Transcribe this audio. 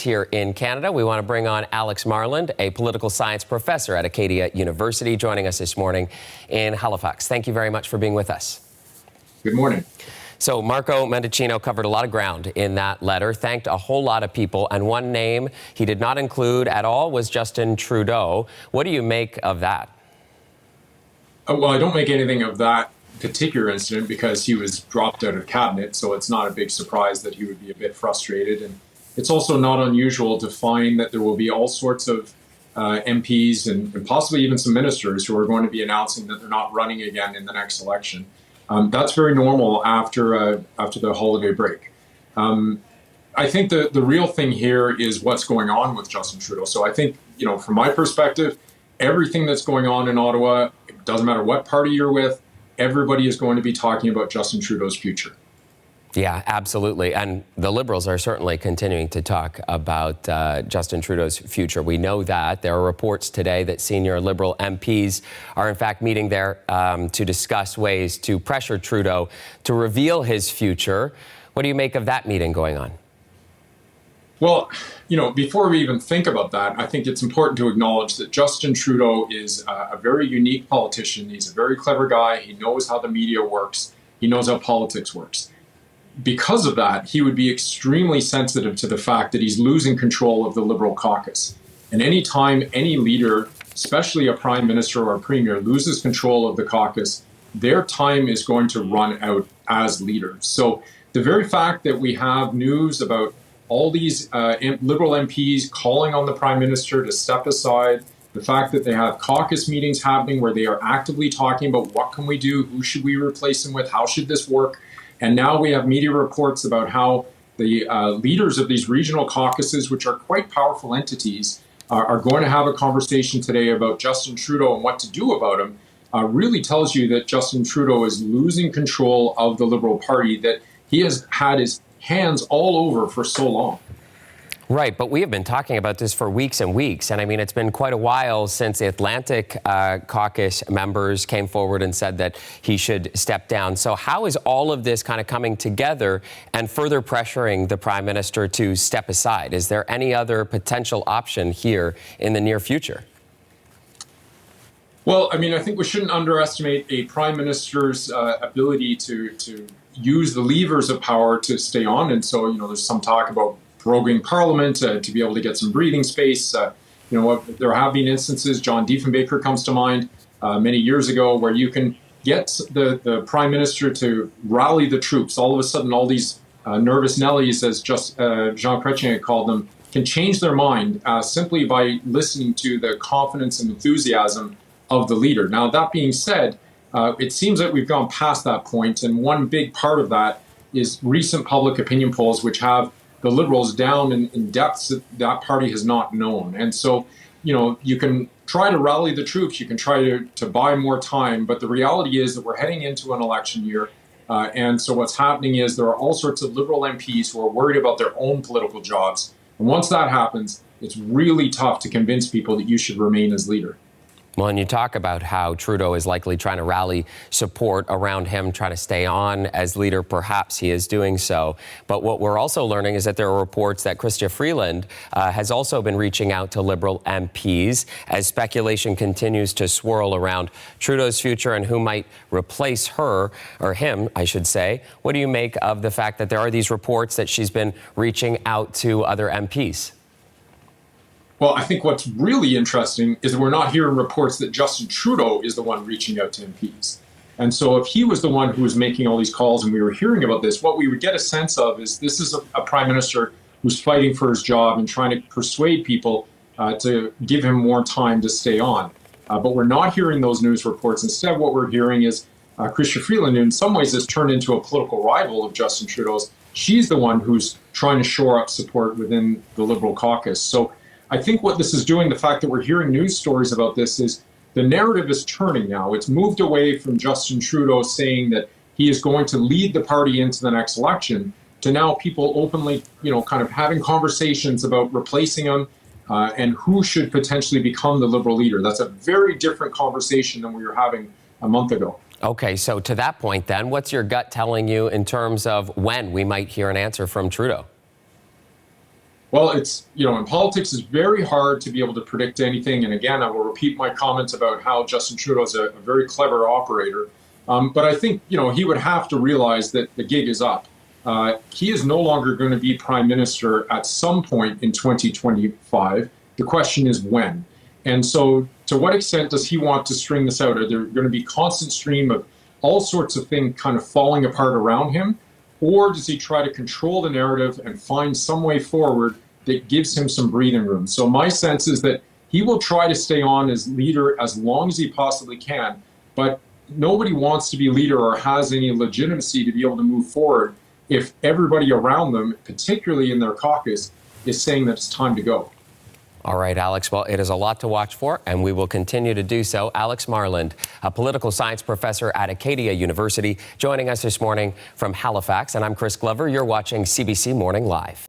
Here in Canada, we want to bring on Alex Marland, a political science professor at Acadia University, joining us this morning in Halifax. Thank you very much for being with us. Good morning. So Marco Mendicino covered a lot of ground in that letter, thanked a whole lot of people, and one name he did not include at all was Justin Trudeau. What do you make of that? Well, I don't make anything of that particular incident because he was dropped out of cabinet, so it's not a big surprise that he would be a bit frustrated. And it's also not unusual to find that there will be all sorts of MPs and possibly even some ministers who are going to be announcing that they're not running again in the next election. That's very normal after the holiday break. I think the real thing here is what's going on with Justin Trudeau. So I think, from my perspective, everything that's going on in Ottawa, it doesn't matter what party you're with, everybody is going to be talking about Justin Trudeau's future. Yeah, absolutely. And the Liberals are certainly continuing to talk about Justin Trudeau's future. We know that. There are reports today that senior Liberal MPs are in fact meeting there to discuss ways to pressure Trudeau to reveal his future. What do you make of that meeting going on? Well, before we even think about that, I think it's important to acknowledge that Justin Trudeau is a very unique politician. He's a very clever guy. He knows how the media works. He knows how politics works. Because of that, he would be extremely sensitive to the fact that he's losing control of the Liberal caucus. And any time any leader, especially a prime minister or a premier, loses control of the caucus, their time is going to run out as leader. So the very fact that we have news about all these Liberal MPs calling on the prime minister to step aside, the fact that they have caucus meetings happening where they are actively talking about what can we do, who should we replace him with, how should this work? And now we have media reports about how the leaders of these regional caucuses, which are quite powerful entities, are going to have a conversation today about Justin Trudeau and what to do about him, really tells you that Justin Trudeau is losing control of the Liberal Party that he has had his hands all over for so long. Right, but we have been talking about this for weeks and weeks. And I mean, it's been quite a while since the Atlantic caucus members came forward and said that he should step down. So how is all of this kind of coming together and further pressuring the Prime Minister to step aside? Is there any other potential option here in the near future? Well, I mean, I think we shouldn't underestimate a Prime Minister's ability to use the levers of power to stay on. And so, there's some talk about proroguing Parliament to be able to get some breathing space. There have been instances, John Diefenbaker comes to mind many years ago, where you can get the Prime Minister to rally the troops. All of a sudden, all these nervous Nellies, as Jean Chrétien called them, can change their mind simply by listening to the confidence and enthusiasm of the leader. Now, that being said, it seems that we've gone past that point, and one big part of that is recent public opinion polls, which have the Liberals down in depths that party has not known. And so, you can try to rally the troops, you can try to buy more time, but the reality is that we're heading into an election year. And so what's happening is there are all sorts of Liberal MPs who are worried about their own political jobs. And once that happens, it's really tough to convince people that you should remain as leader. Well, and you talk about how Trudeau is likely trying to rally support around him, trying to stay on as leader. Perhaps he is doing so. But what we're also learning is that there are reports that Chrystia Freeland has also been reaching out to Liberal MPs as speculation continues to swirl around Trudeau's future and who might replace her, or him, I should say. What do you make of the fact that there are these reports that she's been reaching out to other MPs? Well, I think what's really interesting is that we're not hearing reports that Justin Trudeau is the one reaching out to MPs. And so if he was the one who was making all these calls and we were hearing about this, what we would get a sense of is this is a prime minister who's fighting for his job and trying to persuade people to give him more time to stay on. But we're not hearing those news reports. Instead, what we're hearing is Chrystia Freeland, who in some ways has turned into a political rival of Justin Trudeau's. She's the one who's trying to shore up support within the Liberal caucus. So I think what this is doing, the fact that we're hearing news stories about this, is the narrative is turning now. It's moved away from Justin Trudeau saying that he is going to lead the party into the next election to now people openly, kind of having conversations about replacing him and who should potentially become the Liberal leader. That's a very different conversation than we were having a month ago. Okay, so to that point then, what's your gut telling you in terms of when we might hear an answer from Trudeau? Well, in politics, it's very hard to be able to predict anything. And again, I will repeat my comments about how Justin Trudeau is a very clever operator. But I think, he would have to realize that the gig is up. He is no longer going to be prime minister at some point in 2025. The question is when. And so to what extent does he want to string this out? Are there going to be constant stream of all sorts of things kind of falling apart around him? Or does he try to control the narrative and find some way forward that gives him some breathing room? So my sense is that he will try to stay on as leader as long as he possibly can, but nobody wants to be leader or has any legitimacy to be able to move forward if everybody around them, particularly in their caucus, is saying that it's time to go. All right, Alex. Well, it is a lot to watch for, and we will continue to do so. Alex Marland, a political science professor at Acadia University, joining us this morning from Halifax. And I'm Chris Glover. You're watching CBC Morning Live.